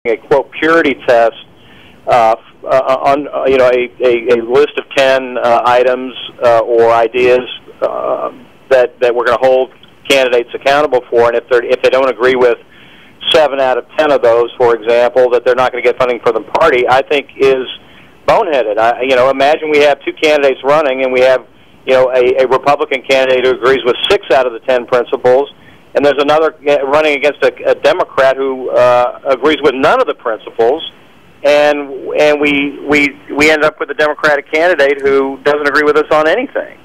a quote purity test on a list of 10 items or ideas that we're going to hold candidates accountable for, and if they don't agree with 7 out of 10 of those, for example, that they're not going to get funding for the party, I think is boneheaded. Imagine we have 2 candidates running, and we have a Republican candidate who agrees with 6 out of the 10 principles, and there's another running against a Democrat who agrees with none of the principles, and we end up with a Democratic candidate who doesn't agree with us on anything.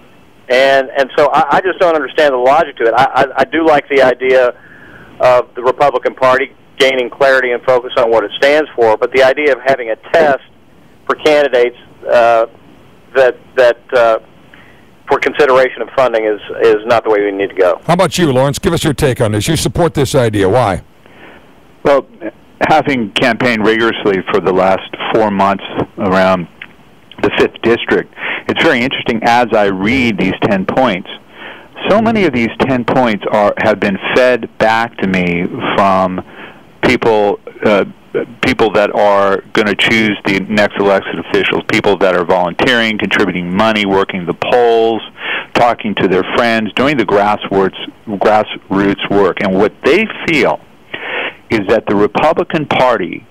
And so I just don't understand the logic to it. I do like the idea of the Republican Party gaining clarity and focus on what it stands for, but the idea of having a test for candidates for consideration of funding is not the way we need to go. How about you, Lawrence? Give us your take on this. You support this idea. Why? Well, having campaigned rigorously for the last 4 months around the 5th District, it's very interesting as I read these 10 points. So many of these 10 points have been fed back to me from people that are going to choose the next elected officials, people that are volunteering, contributing money, working the polls, talking to their friends, doing the grassroots work. And what they feel is that the Republican Party,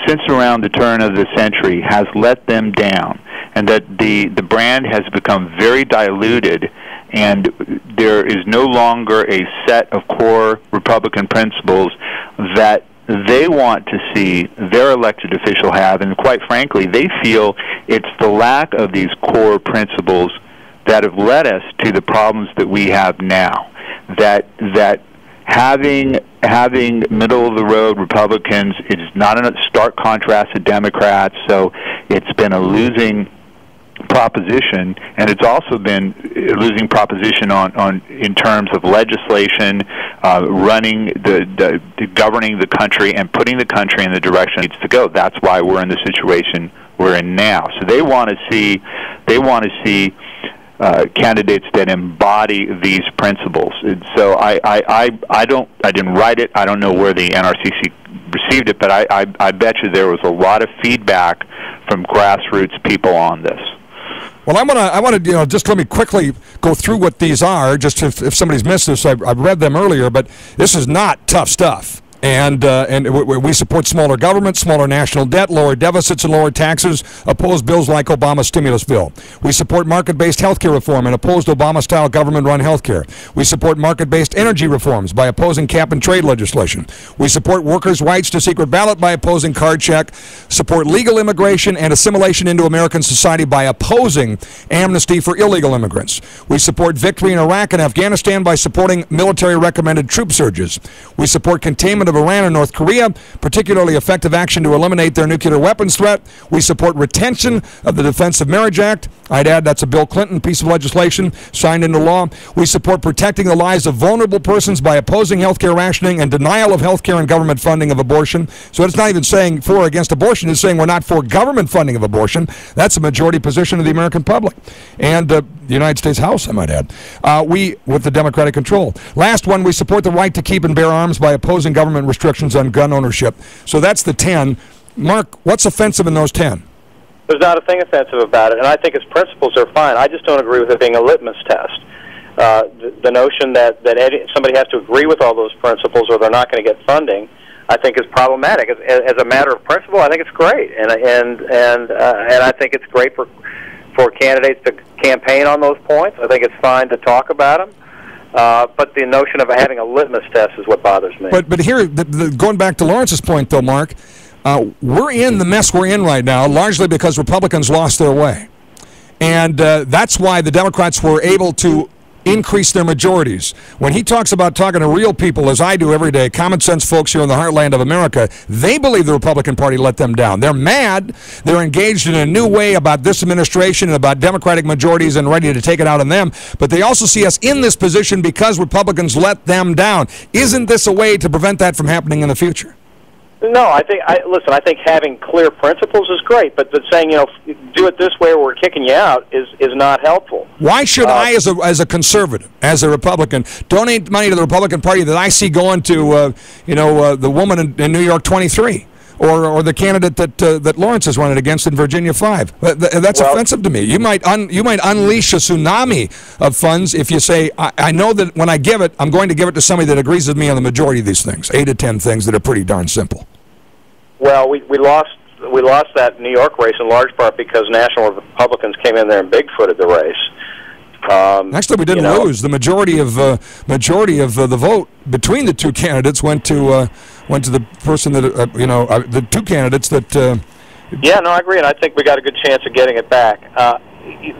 since around the turn of the century, has let them down, and that the brand has become very diluted, and there is no longer a set of core Republican principles that they want to see their elected official have, and quite frankly, they feel it's the lack of these core principles that have led us to the problems that we have now. That having middle-of-the-road Republicans is not in a stark contrast to Democrats, so it's been a losing proposition, and it's also been a losing proposition in terms of legislation, running governing the country and putting the country in the direction it needs to go. That's why we're in the situation we're in now. So they want to see candidates that embody these principles. And so I didn't write it. I don't know where the NRCC received it, but I bet you there was a lot of feedback from grassroots people on this. Well, I want to just let me quickly go through what these are, just if somebody's missed this. I've read them earlier, but this is not tough stuff. And we support smaller government, smaller national debt, lower deficits, and lower taxes, oppose bills like Obama's stimulus bill. We support market-based health care reform and opposed Obama-style government-run health care. We support market-based energy reforms by opposing cap-and-trade legislation. We support workers' rights to secret ballot by opposing card check, support legal immigration and assimilation into American society by opposing amnesty for illegal immigrants. We support victory in Iraq and Afghanistan by supporting military-recommended troop surges. We support containment of Iran and North Korea, particularly effective action to eliminate their nuclear weapons threat. We support retention of the Defense of Marriage Act. I'd add that's a Bill Clinton piece of legislation signed into law. We support protecting the lives of vulnerable persons by opposing health care rationing and denial of health care and government funding of abortion. So it's not even saying for or against abortion. It's saying we're not for government funding of abortion. That's a majority position of the American public and the United States House, I might add. We, with the Democratic control. Last one, we support the right to keep and bear arms by opposing government restrictions on gun ownership. So that's the 10. Mark, what's offensive in those 10? There's not a thing offensive about it, and I think its principles are fine. I just don't agree with it being a litmus test. The notion that somebody has to agree with all those principles or they're not going to get funding, I think is problematic. As a matter of principle, I think it's great, and I think it's great for candidates to campaign on those points. I think it's fine to talk about them. But the notion of having a litmus test is what bothers me. But here, going back to Lawrence's point, though, Mark, we're in the mess we're in right now, largely because Republicans lost their way. And that's why the Democrats were able to increase their majorities. When he talks about talking to real people, as I do every day, common sense folks here in the heartland of America, they believe the Republican Party let them down. They're mad. They're engaged in a new way about this administration and about Democratic majorities and ready to take it out on them. But they also see us in this position because Republicans let them down. Isn't this a way to prevent that from happening in the future? No, I think having clear principles is great, but saying, do it this way or we're kicking you out is not helpful. Why should I, as a conservative, as a Republican, donate money to the Republican Party that I see going to, the woman in New York 23? or the candidate that Lawrence is running against in Virginia 5. That's offensive to me. You might unleash a tsunami of funds if you say, I know that when I give it, I'm going to give it to somebody that agrees with me on the majority of these things, 8 to 10 things that are pretty darn simple. Well, we lost that New York race in large part because national Republicans came in there and Bigfooted the race. Actually, we didn't lose. The majority of the vote between the two candidates went to the person that the two candidates that. Yeah, no, I agree, and I think we got a good chance of getting it back.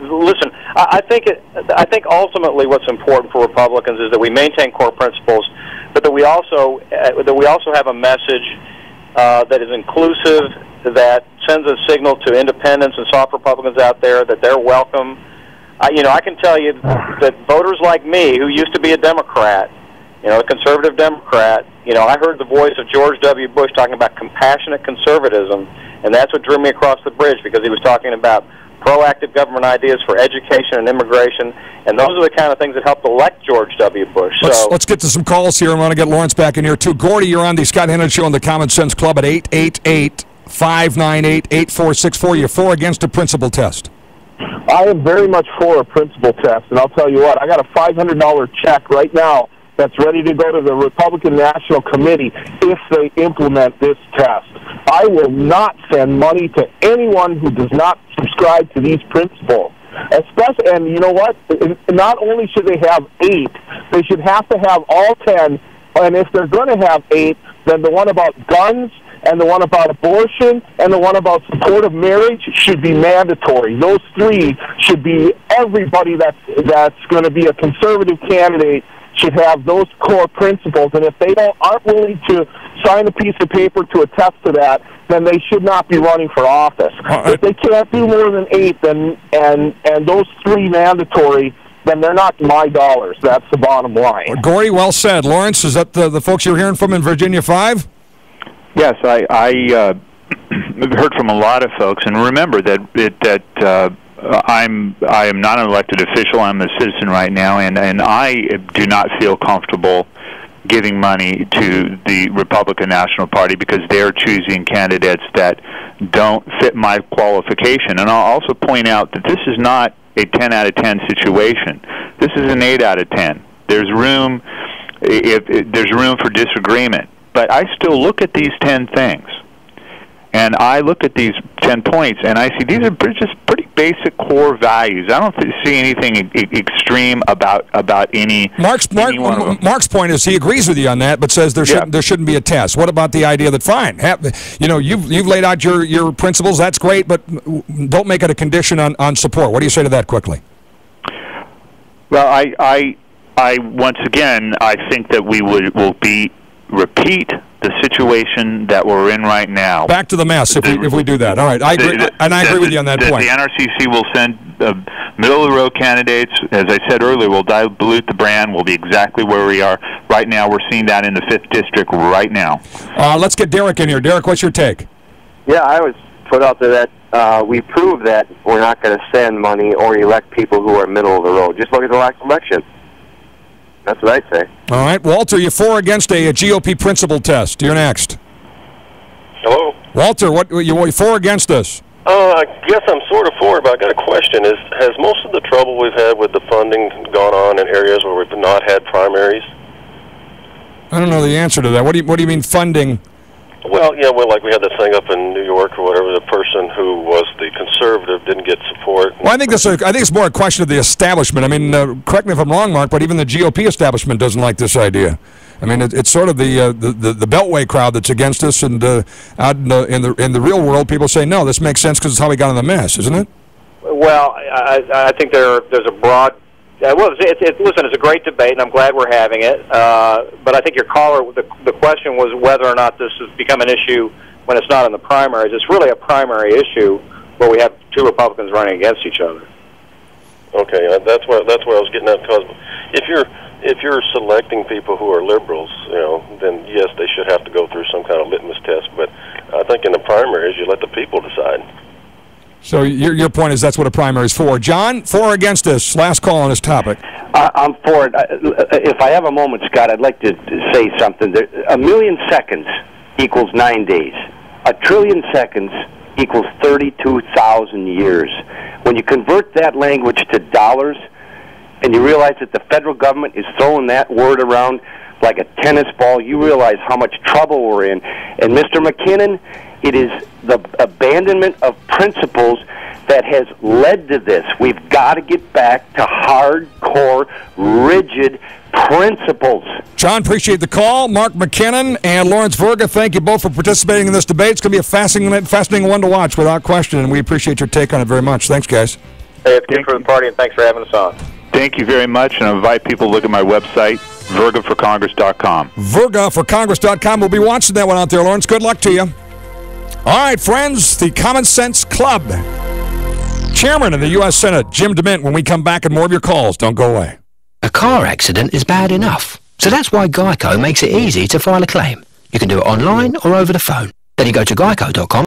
Listen, I think ultimately what's important for Republicans is that we maintain core principles, but that we also have a message that is inclusive, that sends a signal to independents and soft Republicans out there that they're welcome. I can tell you that voters like me, who used to be a Democrat, a conservative Democrat, I heard the voice of George W. Bush talking about compassionate conservatism, and that's what drew me across the bridge, because he was talking about proactive government ideas for education and immigration, and those are the kind of things that helped elect George W. Bush. Let's get to some calls here. I want to get Lawrence back in here, too. Gordy, you're on the Scott Henry Show on the Common Sense Club at 888-598-8464. You're for or against a principle test? I am very much for a principle test, and I'll tell you what, I got a $500 check right now that's ready to go to the Republican National Committee if they implement this test. I will not send money to anyone who does not subscribe to these principles. Especially, and you know what? Not only should they have 8, they should have to have all 10, and if they're going to have 8, then the one about guns and the one about abortion and the one about support of marriage should be mandatory. Those 3 should be, everybody that's going to be a conservative candidate should have those core principles, and if they aren't willing to sign a piece of paper to attest to that, then they should not be running for office. If they can't do more than 8, then and those 3 mandatory, then they're not my dollars. That's the bottom line. Gordy, well said. Lawrence, is that the folks you're hearing from in Virginia 5? Yes, I heard from a lot of folks, and remember that I am not an elected official. I'm a citizen right now, and I do not feel comfortable giving money to the Republican National Party because they're choosing candidates that don't fit my qualification. And I'll also point out that this is not a 10 out of 10 situation. This is an 8 out of 10. There's room there's room for disagreement. But I still look at these 10 things, and I look at these 10 points, and I see these are just pretty basic core values. I don't see anything extreme about any. Mark's point is he agrees with you on that, but says there shouldn't be a test. What about the idea that you've laid out your principles, that's great, but don't make it a condition on support. What do you say to that quickly? Well, I once again I think that we will repeat the situation that we're in right now. Back to the mess if we do that. All right, I agree, and I agree with you on that point. The NRCC will send middle-of-the-road candidates. As I said earlier, we'll dilute the brand. We'll be exactly where we are right now. We're seeing that in the 5th District right now. Let's get Derek in here. Derek, what's your take? Yeah, I was put out there that we prove that we're not going to send money or elect people who are middle of the road. Just look at the last election. That's what I say. All right. Walter, you for or against a GOP principle test? You're next. Hello? Walter, what you for or against this? I guess I'm sort of for it, but I got a question. Has most of the trouble we've had with the funding gone on in areas where we've not had primaries? I don't know the answer to that. What do you mean funding? Well, like we had this thing up in New York or whatever. The person who was the conservative didn't get support. Well, I think it's more a question of the establishment. I mean, correct me if I'm wrong, Mark, but even the GOP establishment doesn't like this idea. I mean, it's sort of the Beltway crowd that's against us, and out in the real world, people say no, this makes sense because it's how we got in the mess, isn't it? Well, I think there's a broad. Listen, it's a great debate, and I'm glad we're having it. But I think your caller, the question was whether or not this has become an issue when it's not in the primaries. It's really a primary issue where we have 2 Republicans running against each other. Okay, that's where I was getting at. Because if you're selecting people who are liberals, then yes, they should have to go through some kind of litmus test. But I think in the primaries, you let the people decide. So your point is that's what a primary is for. John, for or against this? Last call on this topic. I'm for it. If I have a moment, Scott, I'd like to say something. 1 million seconds equals 9 days. A trillion seconds equals 32,000 years. When you convert that language to dollars, and you realize that the federal government is throwing that word around like a tennis ball, you realize how much trouble we're in. And Mr. McKinnon, it is the abandonment of principles that has led to this. We've got to get back to hardcore, rigid principles. John, appreciate the call. Mark McKinnon and Lawrence Verga, thank you both for participating in this debate. It's going to be a fascinating one to watch without question, and we appreciate your take on it very much. Thanks, guys. Hey, it's good for the party, and thanks for having us on. Thank you very much, and I invite people to look at my website, vergaforcongress.com. vergaforcongress.com. We'll be watching that one out there, Lawrence. Good luck to you. All right, friends, the Common Sense Club. Chairman of the U.S. Senate, Jim Demint, when we come back, and more of your calls. Don't go away. A car accident is bad enough, so that's why Geico makes it easy to file a claim. You can do it online or over the phone. Then you go to geico.com.